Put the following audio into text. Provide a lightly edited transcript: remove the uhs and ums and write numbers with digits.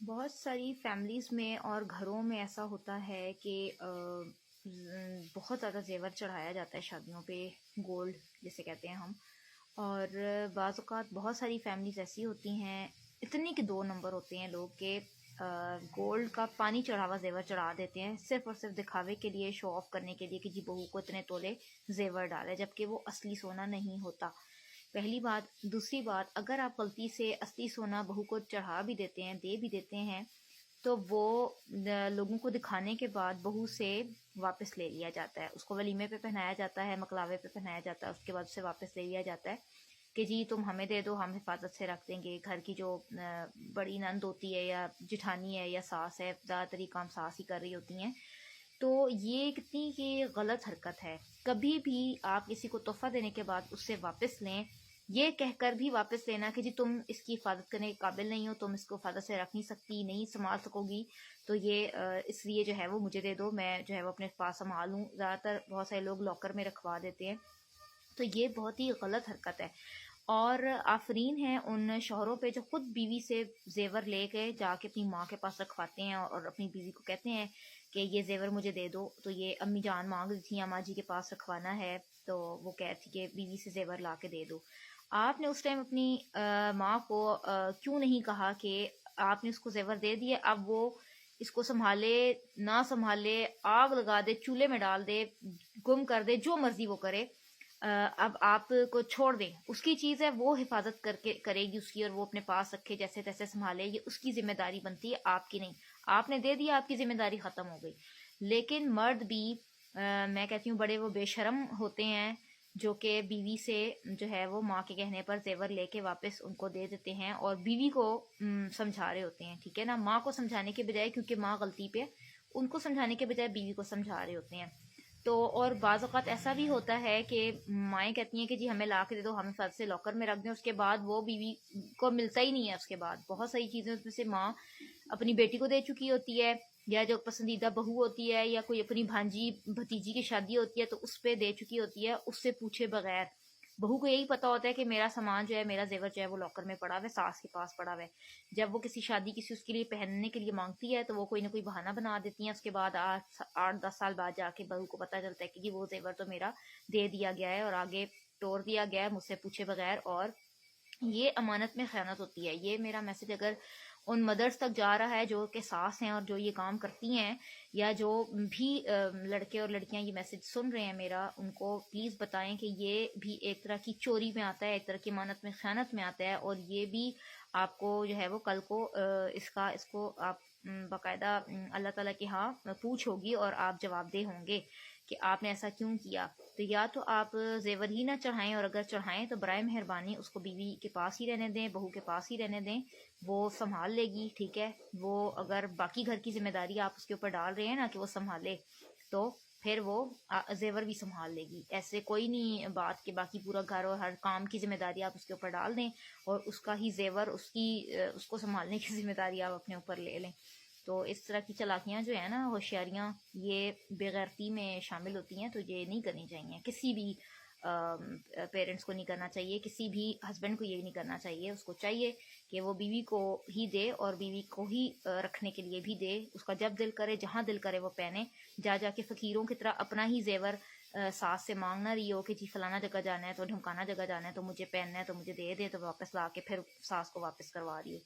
بہت ساری فیملیز میں اور گھروں میں ایسا ہوتا ہے کہ بہت زیادہ زیور چڑھایا جاتا ہے شادیوں پہ، گولڈ جسے کہتے ہیں ہم. اور بعض اوقات بہت ساری فیملیز ایسی ہوتی ہیں، اتنی کہ دو نمبر ہوتے ہیں لوگ کہ گولڈ کا پانی چڑھا ہوا زیور چڑھا دیتے ہیں صرف اور صرف دکھاوے کے لیے، شو آف کرنے کے لیے کہ جی بہو کو اتنے تولے زیور ڈالے، جبکہ وہ اصلی سونا نہیں ہوتا. پہلی بات. دوسری بات، اگر آپ غلطی سے اصلی سونا بہو کو چڑھا بھی دیتے ہیں، دے بھی دیتے ہیں، تو وہ لوگوں کو دکھانے کے بعد بہو سے واپس لے لیا جاتا ہے. اس کو ولیمے پہ پہنایا جاتا ہے، مکلاوے پہ پہنایا جاتا ہے، اس کے بعد اسے واپس لے لیا جاتا ہے کہ جی تم ہمیں دے دو، ہم حفاظت سے رکھ دیں گے. گھر کی جو بڑی نند ہوتی ہے یا جٹھانی ہے یا ساس ہے، زیادہ تر یہ کام ساس ہی کر رہی ہوتی ہیں. تو یہ کتنی کہ غلط حرکت ہے. کبھی بھی آپ کسی کو تحفہ دینے کے بعد اس سے واپس لیں، یہ کہہ کر بھی واپس لینا کہ جی تم اس کی حفاظت کرنے کے قابل نہیں ہو، تم اس کو حفاظت سے رکھ نہیں سکتی، نہیں سنبھال سکو گی، تو یہ اس لیے جو ہے وہ مجھے دے دو، میں جو ہے وہ اپنے پاس سنبھالوں. زیادہ تر بہت سارے لوگ لاکر میں رکھوا دیتے ہیں، تو یہ بہت ہی غلط حرکت ہے. اور آفرین ہیں ان شوہروں پہ جو خود بیوی سے زیور لے کے جا کے اپنی ماں کے پاس رکھواتے ہیں اور اپنی بیوی کو کہتے ہیں کہ یہ زیور مجھے دے دو. تو یہ امی جان مانگ رہی تھی اماں جی کے پاس رکھوانا ہے، تو وہ کہتی کہ بیوی سے زیور لا کے دے دو. آپ نے اس ٹائم اپنی ماں کو کیوں نہیں کہا کہ آپ نے اس کو زیور دے دیے، اب وہ اس کو سنبھالے نہ سنبھالے، آگ لگا دے، چولہے میں ڈال دے، گم کر دے، جو مرضی وہ کرے، اب آپ کو چھوڑ دیں. اس کی چیز ہے، وہ حفاظت کر کے کرے گی اس کی، اور وہ اپنے پاس رکھے، جیسے تیسے سنبھالے، یہ اس کی ذمہ داری بنتی ہے، آپ کی نہیں. آپ نے دے دیا، آپ کی ذمہ داری ختم ہو گئی. لیکن مرد بھی میں کہتی ہوں بڑے وہ بے شرم ہوتے ہیں جو کہ بیوی سے جو ہے وہ ماں کے کہنے پر زیور لے کے واپس ان کو دے دیتے ہیں اور بیوی کو سمجھا رہے ہوتے ہیں. ٹھیک ہے نا، ماں کو سمجھانے کے بجائے، کیونکہ ماں غلطی پہ، ان کو سمجھانے کے بجائے بیوی کو سمجھا رہے ہوتے ہیں. تو اور بعض اوقات ایسا بھی ہوتا ہے کہ مائیں کہتی ہیں کہ جی ہمیں لا کے دے دو، ہم حفاظت سے لاکر میں رکھ دیں، اس کے بعد وہ بیوی کو ملتا ہی نہیں ہے. اس کے بعد بہت ساری چیزیں اس میں سے ماں اپنی بیٹی کو دے چکی ہوتی ہے، یا جو پسندیدہ بہو ہوتی ہے، یا کوئی اپنی بھانجی بھتیجی کی شادی ہوتی ہے تو اس پہ دے چکی ہوتی ہے، اس سے پوچھے بغیر. بہو کو یہی پتا ہوتا ہے کہ میرا سامان جو ہے، میرا زیور جو ہے وہ لاکر میں پڑا ہوا ہے، ساس کے پاس پڑا ہوا ہے. جب وہ کسی شادی کسی اس کے لیے پہننے کے لیے مانگتی ہے تو وہ کوئی نہ کوئی بہانہ بنا دیتی ہیں. اس کے بعد 8-10 سال بعد جا کے بہو کو پتہ چلتا ہے کہ وہ زیور تو میرا دے دیا گیا ہے اور آگے توڑ دیا گیا ہے مجھ سے پوچھے بغیر. اور یہ امانت میں خیانت ہوتی ہے. یہ میرا میسج اگر ان مدرس تک جا رہا ہے جو کہ ساس ہیں اور جو یہ کام کرتی ہیں، یا جو بھی لڑکے اور لڑکیاں یہ میسج سن رہے ہیں میرا، ان کو پلیز بتائیں کہ یہ بھی ایک طرح کی چوری میں آتا ہے، ایک طرح کی امانت میں خیانت میں آتا ہے. اور یہ بھی آپ کو جو ہے وہ کل کو اس کو آپ باقاعدہ اللہ تعالیٰ کے ہاں پوچھ ہوگی اور آپ جواب دہ ہوں گے کہ آپ نے ایسا کیوں کیا. تو یا تو آپ زیور ہی نہ چڑھائیں، اور اگر چڑھائیں تو برائے مہربانی اس کو بیوی کے پاس ہی رہنے دیں، بہو کے پاس ہی رہنے دیں، وہ سنبھال لے گی. ٹھیک ہے، وہ اگر باقی گھر کی ذمہ داری آپ اس کے اوپر ڈال رہے ہیں نا کہ وہ سنبھالے، تو پھر وہ زیور بھی سنبھال لے گی. ایسے کوئی نہیں بات کہ باقی پورا گھر اور ہر کام کی ذمہ داری آپ اس کے اوپر ڈال دیں اور اس کا ہی زیور، اس کو سنبھالنے کی ذمہ داری آپ اپنے اوپر لے لیں. تو اس طرح کی چالاکیاں جو ہیں نا، ہوشیاریاں، یہ بے غیرتی میں شامل ہوتی ہیں. تو یہ نہیں کرنی چاہیے، کسی بھی پیرنٹس کو نہیں کرنا چاہیے، کسی بھی ہسبینڈ کو یہ نہیں کرنا چاہیے. اس کو چاہیے کہ وہ بیوی کو ہی دے اور بیوی کو ہی رکھنے کے لیے بھی دے. اس کا جب دل کرے، جہاں دل کرے وہ پہنے. جا کے فقیروں کی طرح اپنا ہی زیور ساس سے مانگنا رہی ہو کہ جی فلانا جگہ جانا ہے تو ڈھمکانا جگہ جانا ہے تو مجھے پہننا ہے تو مجھے دے دے، تو واپس لا کے پھر ساس کو واپس کروا رہی ہو.